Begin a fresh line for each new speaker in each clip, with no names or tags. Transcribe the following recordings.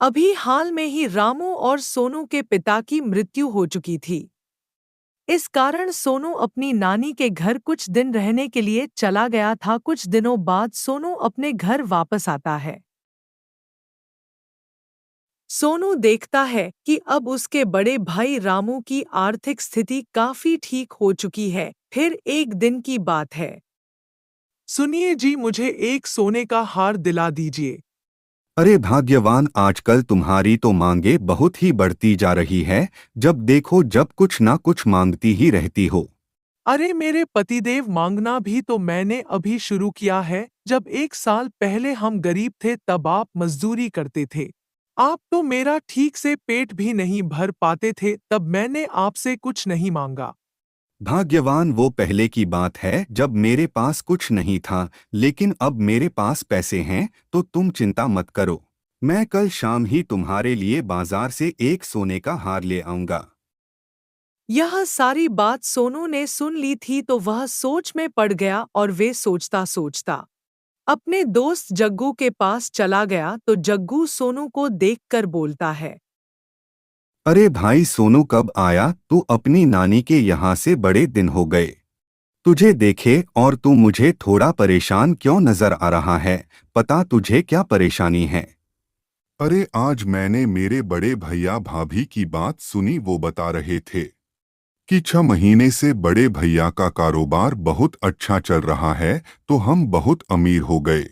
अभी हाल में ही रामू और सोनू के पिता की मृत्यु हो चुकी थी। इस कारण सोनू अपनी नानी के घर कुछ दिन रहने के लिए चला गया था। कुछ दिनों बाद सोनू अपने घर वापस आता है। सोनू देखता है कि अब उसके बड़े भाई रामू की आर्थिक स्थिति काफी ठीक हो चुकी है। फिर एक दिन की बात है।
सुनिए जी, मुझे एक सोने का हार दिला दीजिए।
अरे भाग्यवान, आजकल तुम्हारी तो मांगे बहुत ही बढ़ती जा रही है। जब देखो जब कुछ ना कुछ मांगती ही रहती हो।
अरे मेरे पतिदेव, मांगना भी तो मैंने अभी शुरू किया है। जब 1 साल पहले हम गरीब थे तब आप मजदूरी करते थे। आप तो मेरा ठीक से पेट भी नहीं भर पाते थे, तब मैंने आपसे कुछ नहीं मांगा।
भाग्यवान, वो पहले की बात है जब मेरे पास कुछ नहीं था, लेकिन अब मेरे पास पैसे हैं। तो तुम चिंता मत करो, मैं कल शाम ही तुम्हारे लिए बाजार से एक सोने का हार ले आऊंगा।
यह सारी बात सोनू ने सुन ली थी तो वह सोच में पड़ गया और वे सोचता सोचता अपने दोस्त जग्गू के पास चला गया। तो जग्गू सोनू को देखकर बोलता है।
अरे भाई सोनू, कब आया तू अपनी नानी के यहाँ से? बड़े दिन हो गए तुझे देखे, और तू मुझे थोड़ा परेशान क्यों नजर आ रहा है? पता तुझे क्या परेशानी है?
अरे आज मैंने मेरे बड़े भैया भाभी की बात सुनी। वो बता रहे थे कि 6 महीने से बड़े भैया का कारोबार बहुत अच्छा चल रहा है, तो हम बहुत अमीर हो गए।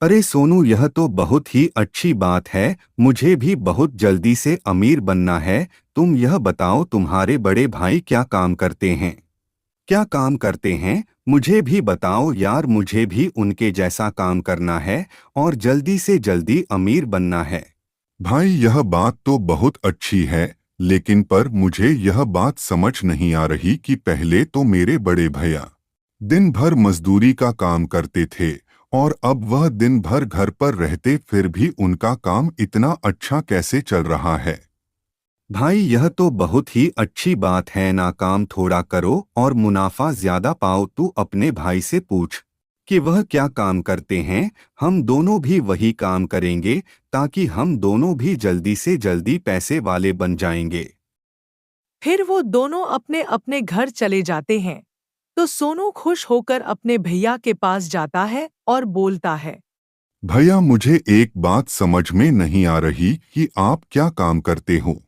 अरे सोनू, यह तो बहुत ही अच्छी बात है। मुझे भी बहुत जल्दी से अमीर बनना है। तुम यह बताओ, तुम्हारे बड़े भाई क्या काम करते हैं? क्या काम करते हैं? मुझे भी बताओ यार, मुझे भी उनके जैसा काम करना है और जल्दी से जल्दी अमीर बनना है।
भाई यह बात तो बहुत अच्छी है, लेकिन पर मुझे यह बात समझ नहीं आ रही कि पहले तो मेरे बड़े भैया दिन भर मजदूरी का काम करते थे, और अब वह दिन भर घर पर रहते, फिर भी उनका काम इतना अच्छा कैसे चल रहा है?
भाई यह तो बहुत ही अच्छी बात है ना। काम थोड़ा करो और मुनाफा ज्यादा पाओ। तू अपने भाई से पूछ कि वह क्या काम करते हैं। हम दोनों भी वही काम करेंगे, ताकि हम दोनों भी जल्दी से जल्दी पैसे वाले बन जाएंगे।
फिर वो दोनों अपने अपने घर चले जाते हैं। तो सोनू खुश होकर अपने भैया के पास जाता है और बोलता है।
भैया, मुझे एक बात समझ में नहीं आ रही कि आप क्या काम करते हो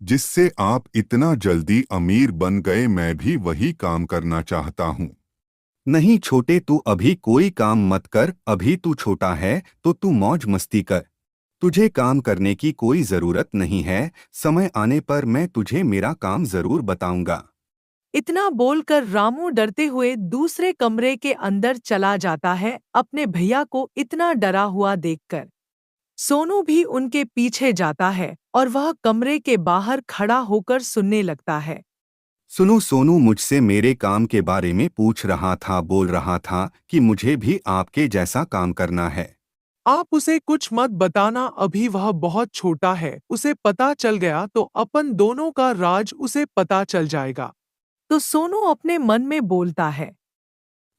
जिससे आप इतना जल्दी अमीर बन गए। मैं भी वही काम करना चाहता हूँ।
नहीं छोटे, तू अभी कोई काम मत कर। अभी तू छोटा है तो तू मौज मस्ती कर। तुझे काम करने की कोई जरूरत नहीं है। समय आने पर मैं तुझे मेरा काम जरूर बताऊंगा।
इतना बोलकर रामू डरते हुए दूसरे कमरे के अंदर चला जाता है, अपने भैया को इतना डरा हुआ देखकर। सोनू भी उनके पीछे जाता है और वह कमरे के बाहर खड़ा होकर सुनने लगता है।
सुनो सोनू, मुझसे मेरे काम के बारे में पूछ रहा था। बोल रहा था कि मुझे भी आपके जैसा काम करना है।
आप उसे कुछ मत बताना, अभी वह बहुत छोटा है। उसे पता चल गया तो अपन दोनों का राज उसे पता चल जाएगा।
तो सोनू अपने मन में बोलता है।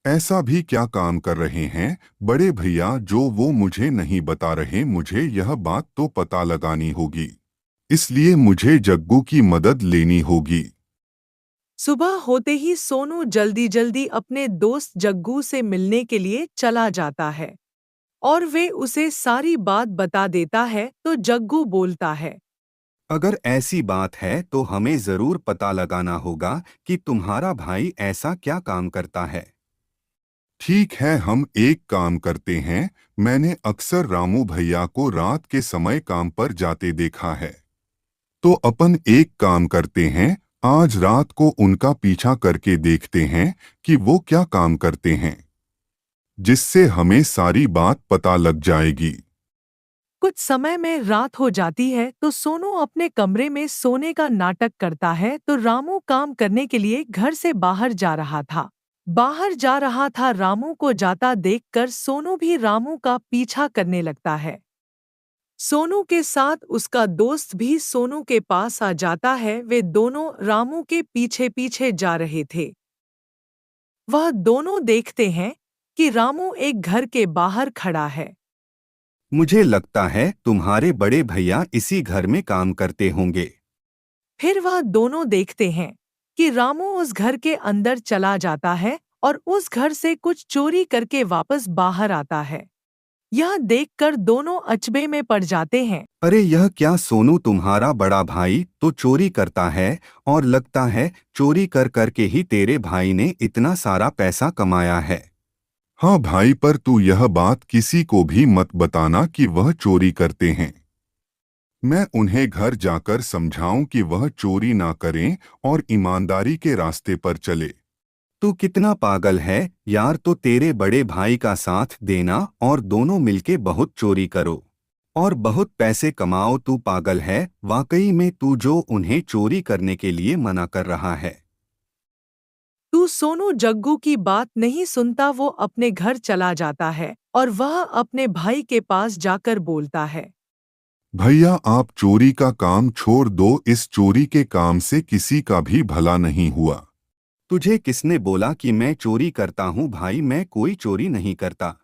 ऐसा भी क्या काम कर रहे हैं बड़े भैया जो वो मुझे नहीं बता रहे? मुझे यह बात तो पता लगानी होगी, इसलिए मुझे जग्गू की मदद लेनी होगी।
सुबह होते ही सोनू जल्दी जल्दी अपने दोस्त जग्गू से मिलने के लिए चला जाता है और वे उसे सारी बात बता देता है। तो जग्गू बोलता है।
अगर ऐसी बात है तो हमें जरूर पता लगाना होगा कि तुम्हारा भाई ऐसा क्या काम करता है।
ठीक है, हम एक काम करते हैं। मैंने अक्सर रामू भैया को रात के समय काम पर जाते देखा है, तो अपन एक काम करते हैं। आज रात को उनका पीछा करके देखते हैं कि वो क्या काम करते हैं, जिससे हमें सारी बात पता लग जाएगी।
कुछ समय में रात हो जाती है तो सोनू अपने कमरे में सोने का नाटक करता है। तो रामू काम करने के लिए घर से बाहर जा रहा था। बाहर जा रहा था रामू को जाता देखकर सोनू भी रामू का पीछा करने लगता है। सोनू के साथ उसका दोस्त भी सोनू के पास आ जाता है। वे दोनों रामू के पीछे पीछे जा रहे थे। वह दोनों देखते हैं कि रामू एक घर के बाहर खड़ा है।
मुझे लगता है तुम्हारे बड़े भैया इसी घर में काम करते होंगे।
फिर वह दोनों देखते हैं कि रामू उस घर के अंदर चला जाता है और उस घर से कुछ चोरी करके वापस बाहर आता है। यह देखकर दोनों अचंभे में पड़ जाते हैं।
अरे यह क्या सोनू, तुम्हारा बड़ा भाई तो चोरी करता है और लगता है चोरी कर करके ही तेरे भाई ने इतना सारा पैसा कमाया है।
हाँ भाई, पर तू यह बात किसी को भी मत बताना कि वह चोरी करते हैं। मैं उन्हें घर जाकर समझाऊं कि वह चोरी ना करें और ईमानदारी के रास्ते पर चले।
तू कितना पागल है यार, तो तेरे बड़े भाई का साथ देना और दोनों मिलके बहुत चोरी करो और बहुत पैसे कमाओ। तू पागल है वाकई में, तू जो उन्हें चोरी करने के लिए मना कर रहा है।
तू सोनू जग्गू की बात नहीं सुनता। वो अपने घर चला जाता है और वह अपने भाई के पास जाकर बोलता है,
भैया आप चोरी का काम छोड़ दो, इस चोरी के काम से किसी का भी भला नहीं हुआ।
तुझे किसने बोला कि मैं चोरी करता हूँ भाई? मैं कोई चोरी नहीं करता।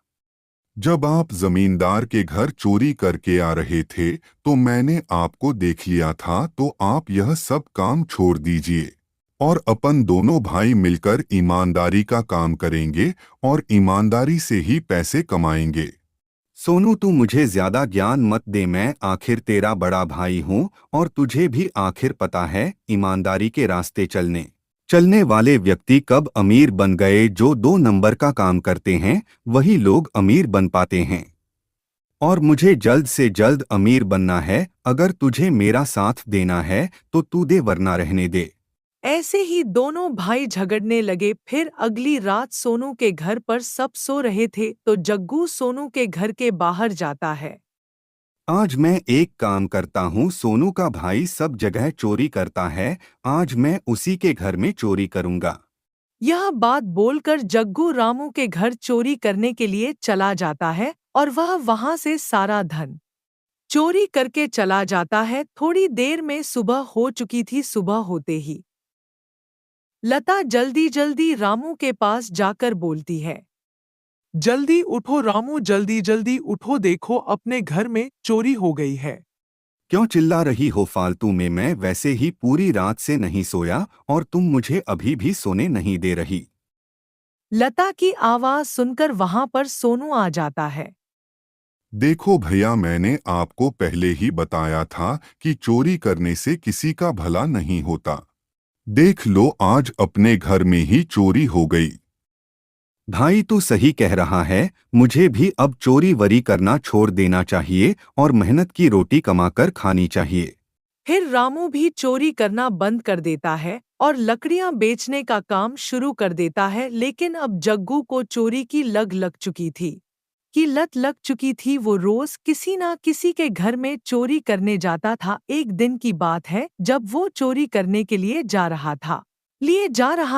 जब आप जमींदार के घर चोरी करके आ रहे थे तो मैंने आपको देख लिया था, तो आप यह सब काम छोड़ दीजिए और अपन दोनों भाई मिलकर ईमानदारी का काम करेंगे और ईमानदारी से ही पैसे कमाएंगे।
सोनू तू मुझे ज्यादा ज्ञान मत दे, मैं आखिर तेरा बड़ा भाई हूँ और तुझे भी आखिर पता है ईमानदारी के रास्ते चलने वाले व्यक्ति कब अमीर बन गए। जो 2 नंबर का काम करते हैं वही लोग अमीर बन पाते हैं और मुझे जल्द से जल्द अमीर बनना है। अगर तुझे मेरा साथ देना है तो तू दे, वरना रहने दे।
ऐसे ही दोनों भाई झगड़ने लगे। फिर अगली रात सोनू के घर पर सब सो रहे थे तो जग्गू सोनू के घर के बाहर जाता है।
आज मैं एक काम करता हूँ, सोनू का भाई सब जगह चोरी करता है, आज मैं उसी के घर में चोरी करूँगा।
यह बात बोलकर जग्गू रामू के घर चोरी करने के लिए चला जाता है और वह वहां से सारा धन चोरी करके चला जाता है। थोड़ी देर में सुबह हो चुकी थी। सुबह होते ही लता जल्दी जल्दी रामू के पास जाकर बोलती है,
जल्दी उठो रामू, जल्दी जल्दी उठो, देखो अपने घर में चोरी हो गई है।
क्यों चिल्ला रही हो फालतू में? मैं वैसे ही पूरी रात से नहीं सोया और तुम मुझे अभी भी सोने नहीं दे रही।
लता की आवाज सुनकर वहां पर सोनू आ जाता है।
देखो भैया, मैंने आपको पहले ही बताया था कि चोरी करने से किसी का भला नहीं होता। देख लो आज अपने घर में ही चोरी हो गई।
भाई तू सही कह रहा है, मुझे भी अब चोरी वरी करना छोड़ देना चाहिए और मेहनत की रोटी कमाकर खानी चाहिए।
फिर रामू भी चोरी करना बंद कर देता है और लकड़ियां बेचने का काम शुरू कर देता है। लेकिन अब जग्गू को चोरी की लत लग चुकी थी। वो रोज किसी ना किसी के घर में चोरी करने जाता था। एक दिन की बात है, जब वो चोरी करने के लिए जा रहा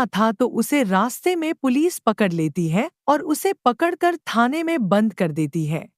था तो उसे रास्ते में पुलिस पकड़ लेती है और उसे पकड़कर थाने में बंद कर देती है।